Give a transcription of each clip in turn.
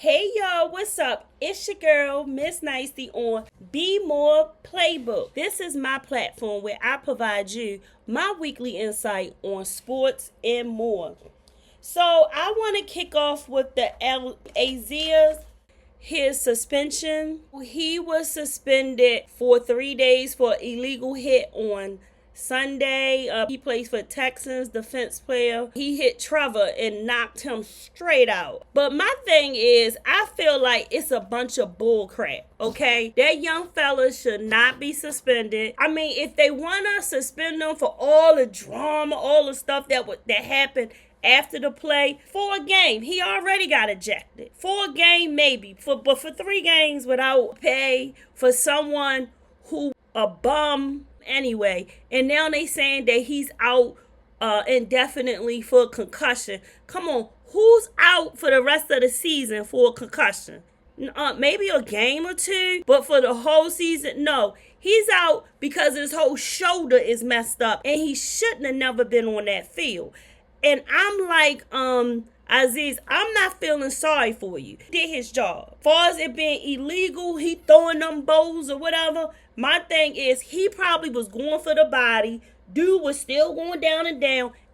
Hey y'all, what's up? It's your girl, Missnicety on Be More Playbook. This is my platform where I provide you my weekly insight on sports and more. So I want to kick off with the Aziz, his suspension. He was suspended for 3 days for illegal hit on Sunday. He plays for Texans, defense player. He hit Trevor and knocked him straight out. But my thing is, I feel like it's a bunch of bull crap, okay? That young fella should not be suspended. I mean, if they want to suspend him for all the drama, all the stuff that happened after the play, for a game, he already got ejected. For a game, maybe. But for 3 games without pay for someone who a bum anyway, and now they saying that he's out indefinitely for a concussion. Come on, who's out for the rest of the season for a concussion? Maybe a game or two, but for the whole season, no. He's out because his whole shoulder is messed up, and he shouldn't have never been on that field. And I'm like, Aziz, I'm not feeling sorry for you. He did his job. As far as it being illegal, he throwing them bowls or whatever, my thing is he probably was going for the body. Dude was still going down, and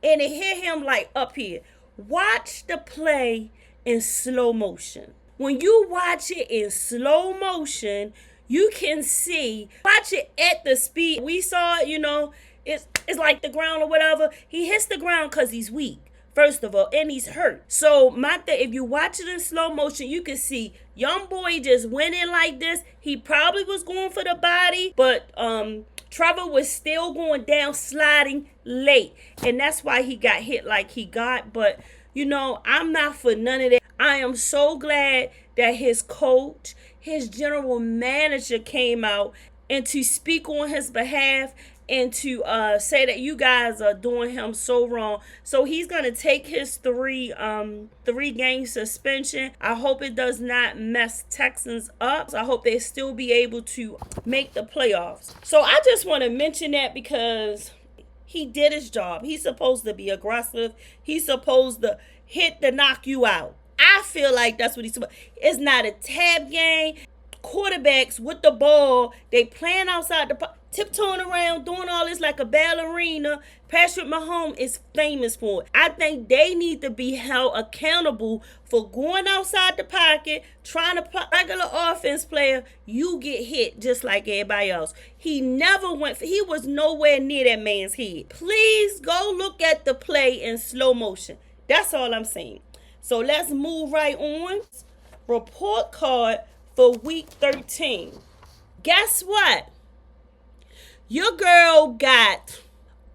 it hit him like up here. Watch the play in slow motion. When you watch it in slow motion, you can see, watch it at the speed. We saw it, it's like the ground or whatever. He hits the ground because he's weak, first of all, and he's hurt. So if you watch it in slow motion, you can see young boy just went in like this. He probably was going for the body, but Trevor was still going down, sliding late, and that's why he got hit like he got. But I'm not for none of that. I am so glad that his coach, his general manager came out and to speak on his behalf and to say that you guys are doing him so wrong. So he's going to take his 3-game suspension. I hope it does not mess Texans up. I hope they still be able to make the playoffs. So I just want to mention that because he did his job. He's supposed to be aggressive. He's supposed to hit to knock you out. I feel like that's what he's supposed to. It's not a tap game. Quarterbacks with the ball, they playing outside the tiptoeing around, doing all this like a ballerina. Patrick Mahomes is famous for it. I think they need to be held accountable for going outside the pocket, trying to play regular offense player. You get hit just like everybody else. He was nowhere near that man's head. Please go look at the play in slow motion. That's all I'm saying. So let's move right on. Report card for week 13. Guess what? Your girl got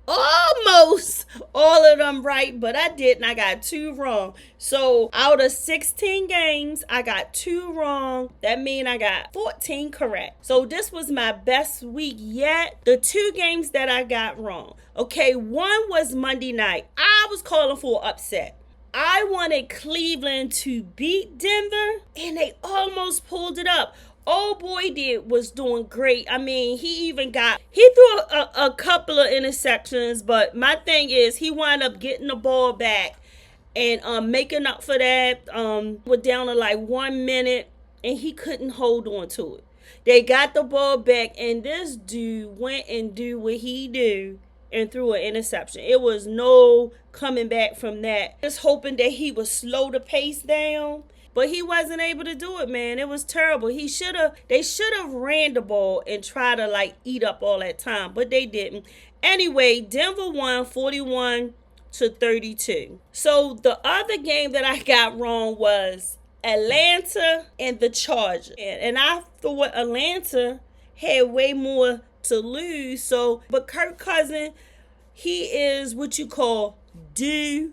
almost all of them right, but I didn't. I got 2 wrong. So out of 16 games, I got 2 wrong. That means I got 14 correct. So this was my best week yet. The 2 games that I got wrong. Okay, one was Monday night. I was calling for an upset. I wanted Cleveland to beat Denver, and they almost pulled it up. Old boy was doing great. I mean, he threw a couple of interceptions, but my thing is he wound up getting the ball back and making up for that. We're down to like 1 minute, and he couldn't hold on to it. They got the ball back, and this dude went and do what he do and threw an interception. It was no coming back from that. Just hoping that he would slow the pace down, but he wasn't able to do it, man. It was terrible. They should have ran the ball and tried to eat up all that time, but they didn't. Anyway, Denver won 41-32. So the other game that I got wrong was Atlanta and the Chargers. And I thought Atlanta had way more to lose. But Kirk Cousins, he is what you call do.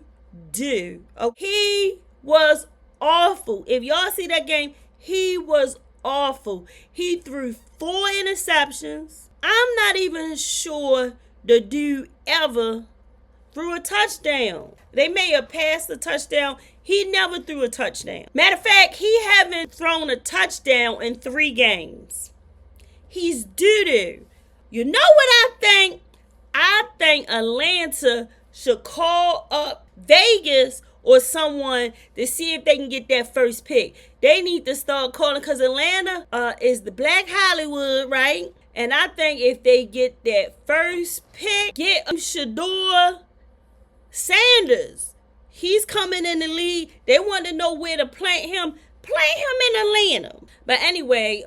He was awful. If y'all see that game, he was awful. He threw 4 interceptions. I'm not even sure the dude ever threw a touchdown. They may have passed a touchdown. He never threw a touchdown. Matter of fact, he haven't thrown a touchdown in 3 games. He's doo-doo. You know what I think? I think Atlanta should call up Vegas or someone to see if they can get that first pick. They need to start calling, because Atlanta is the Black Hollywood, right? And I think if they get that first pick, get Shador Sanders. He's coming in the league. They want to know where to plant him. Plant him in Atlanta. But anyway,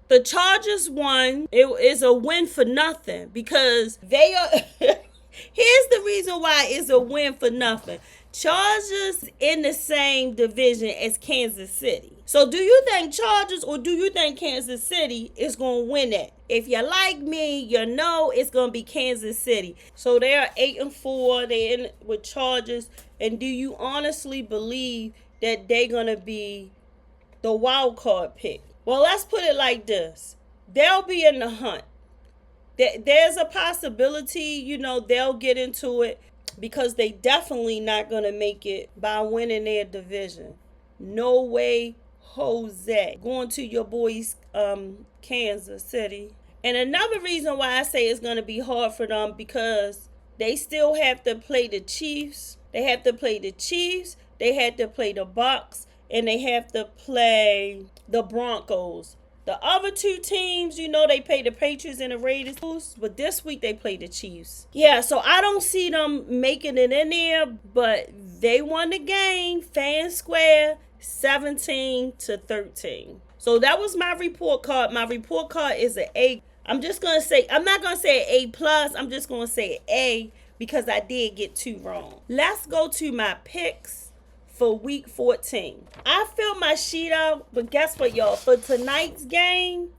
the Chargers won. It is a win for nothing because they are. Here's the reason why it's a win for nothing. Chargers in the same division as Kansas City. So do you think Chargers or do you think Kansas City is going to win that? If you like me, you know it's going to be Kansas City. So they are 8-4. They're in with Chargers. And do you honestly believe that they're going to be the wild card pick? Well, let's put it like this. They'll be in the hunt. There's a possibility, they'll get into it because they definitely not going to make it by winning their division. No way, Jose. Going to your boys, Kansas City. And another reason why I say it's going to be hard for them because they still have to play the Chiefs. They have to play the Chiefs. They had to play the Bucs. And they have to play the Broncos. The other two teams, they play the Patriots and the Raiders. But this week they play the Chiefs. Yeah, so I don't see them making it in there. But they won the game, fair and square, 17-13. So that was my report card. My report card is an A. I'm not going to say an A+. I'm just going to say an A because I did get 2 wrong. Let's go to my picks for week 14. I filled my sheet out, but guess what, y'all? For tonight's game,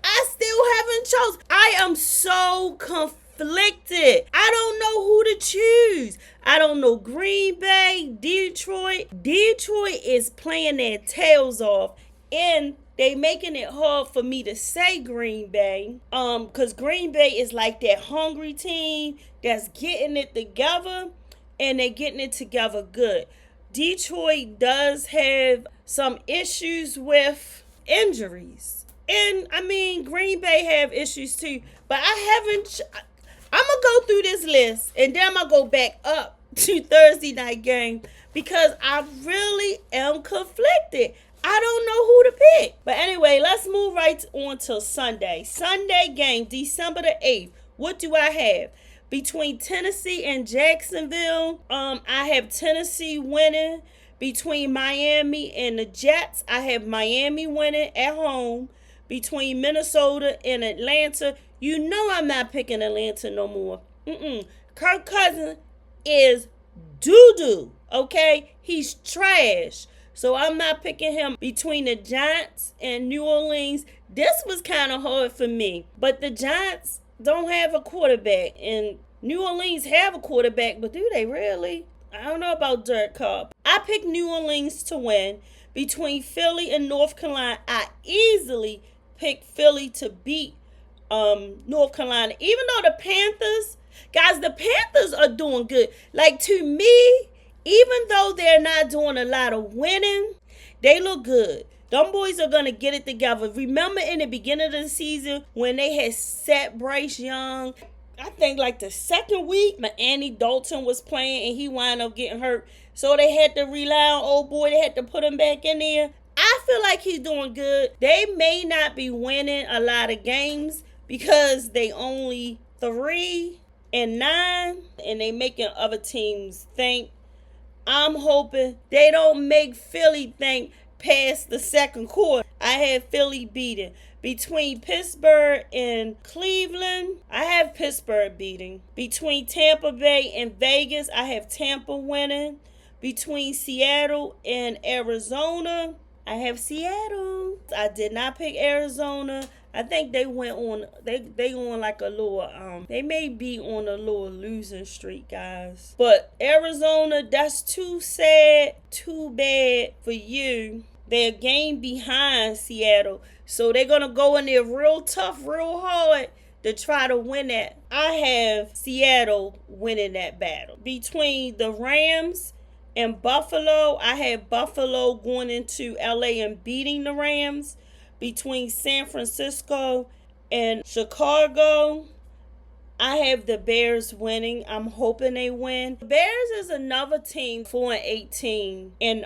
I still haven't chosen. I am so conflicted. I don't know who to choose. I don't know Green Bay, Detroit. Detroit is playing their tails off, and they making it hard for me to say Green Bay. Because Green Bay is like that hungry team that's getting it together. And they're getting it together good. Detroit does have some issues with injuries. And, Green Bay have issues too. But I'm going to go through this list. And then I'm going to go back up to Thursday night game. Because I really am conflicted. I don't know who to pick. But anyway, let's move right on to Sunday. Sunday game, December the 8th. What do I have? Between Tennessee and Jacksonville, I have Tennessee winning. Between Miami and the Jets, I have Miami winning at home. Between Minnesota and Atlanta, I'm not picking Atlanta no more. Kirk Cousins is doo-doo, okay? He's trash. So I'm not picking him. Between the Giants and New Orleans, this was kind of hard for me. But the Giants don't have a quarterback, and New Orleans have a quarterback, but do they really? I don't know about Derek Carr. I picked New Orleans to win. Between Philly and North Carolina, I easily picked Philly to beat North Carolina. Even though the Panthers are doing good. Like, to me, even though they're not doing a lot of winning, they look good. Them boys are going to get it together. Remember in the beginning of the season when they had set Bryce Young, I think like the second week, but Andy Dalton was playing and he wound up getting hurt. So they had to rely on old boy. They had to put him back in there. I feel like he's doing good. They may not be winning a lot of games because they only 3-9 and they making other teams think. I'm hoping they don't make Philly think past the second quarter. I have Philly beating. Between Pittsburgh and Cleveland, I have Pittsburgh beating. Between Tampa Bay and Vegas, I have Tampa winning. Between Seattle and Arizona, I have Seattle. I did not pick Arizona. I think they went on, they on like a little, they may be on a little losing streak, guys. But Arizona, that's too sad, too bad for you. They're a game behind Seattle. So they're going to go in there real tough, real hard to try to win that. I have Seattle winning that battle. Between the Rams and Buffalo, I have Buffalo going into LA and beating the Rams. Between San Francisco and Chicago, I have the Bears winning. I'm hoping they win. The Bears is another team 4-18, and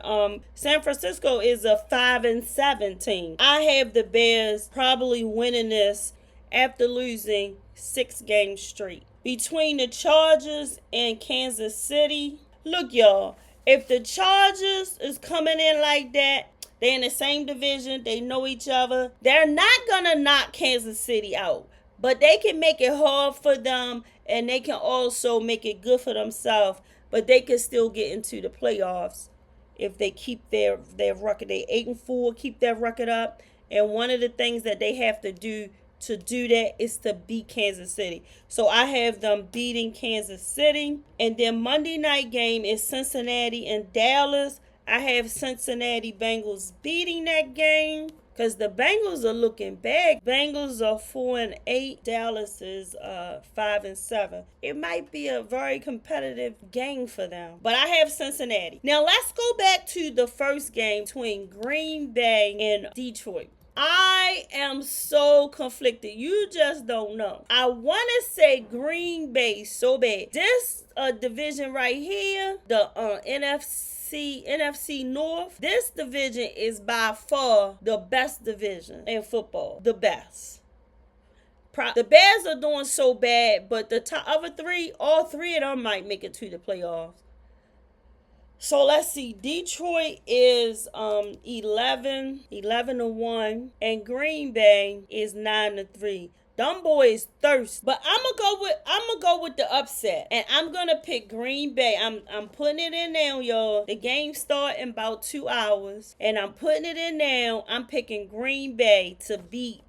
San Francisco is a 5-7 team. I have the Bears probably winning this after losing 6 games straight. Between the Chargers and Kansas City, look y'all, if the Chargers is coming in like that, they're in the same division, they know each other, they're not gonna knock Kansas City out. But they can make it hard for them, and they can also make it good for themselves. But they can still get into the playoffs if they keep their record. They 8-4, keep their record up. And one of the things that they have to do that is to beat Kansas City. So I have them beating Kansas City. And then Monday night game is Cincinnati and Dallas. I have Cincinnati Bengals beating that game, because the Bengals are looking bad. Bengals are 4-8. Dallas is 5-7. It might be a very competitive game for them. But I have Cincinnati. Now let's go back to the first game between Green Bay and Detroit. I am so conflicted. You just don't know. I want to say Green Bay so bad. This division right here, the NFC North, this division is by far the best division in football. The best. The Bears are doing so bad, but the other three, all three of them might make it to the playoffs. So let's see. Detroit is 11-1, and Green Bay is 9-3. Them boys thirst. But I'm gonna go with the upset. And I'm gonna pick Green Bay. I'm putting it in now, y'all. The game start in about 2 hours. And I'm putting it in now. I'm picking Green Bay to beat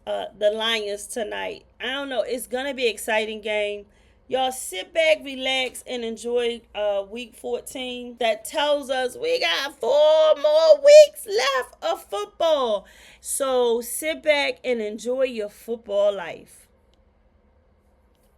the Lions tonight. I don't know. It's gonna be an exciting game. Y'all sit back, relax, and enjoy week 14. That tells us we got 4 more weeks left of football. So sit back and enjoy your football life.